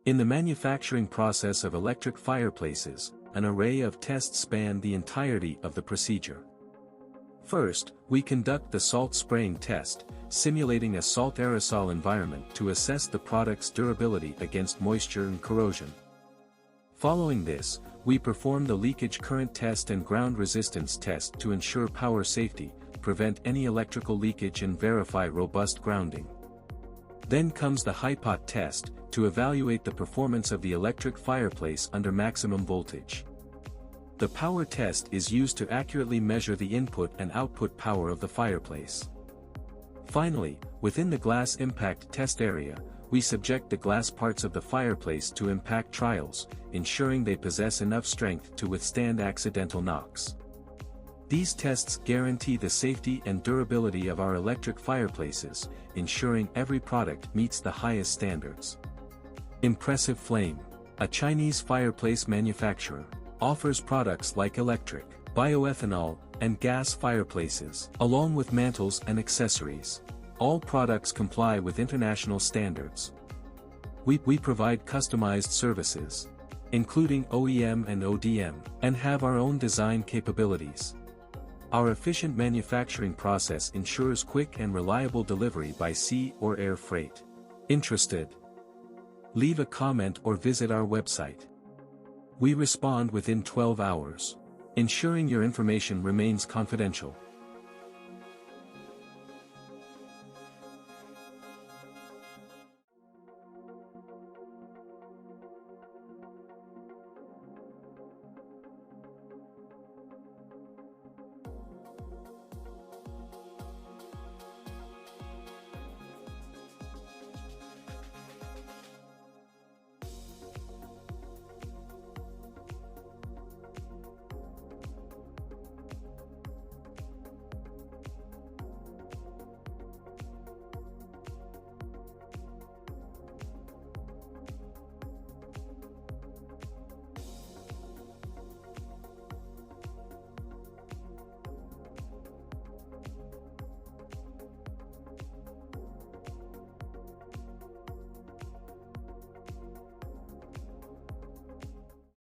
In the manufacturing process of electric fireplaces, an array of tests span the entirety of the procedure. First, we conduct the salt spraying test, simulating a salt aerosol environment to assess the product's durability against moisture and corrosion. Following this, we perform the leakage current test and ground resistance test to ensure power safety, prevent any electrical leakage and verify robust grounding. Then comes the high pot test, to evaluate the performance of the electric fireplace under maximum voltage. The power test is used to accurately measure the input and output power of the fireplace. Finally, within the glass impact test area, we subject the glass parts of the fireplace to impact trials, ensuring they possess enough strength to withstand accidental knocks. These tests guarantee the safety and durability of our electric fireplaces, ensuring every product meets the highest standards. Impressive Flame, a Chinese fireplace manufacturer, offers products like electric, bioethanol, and gas fireplaces, along with mantles and accessories. All products comply with international standards. We provide customized services, including OEM and ODM, and have our own design capabilities. Our efficient manufacturing process ensures quick and reliable delivery by sea or air freight. Interested? Leave a comment or visit our website. We respond within 12 hours, ensuring your information remains confidential.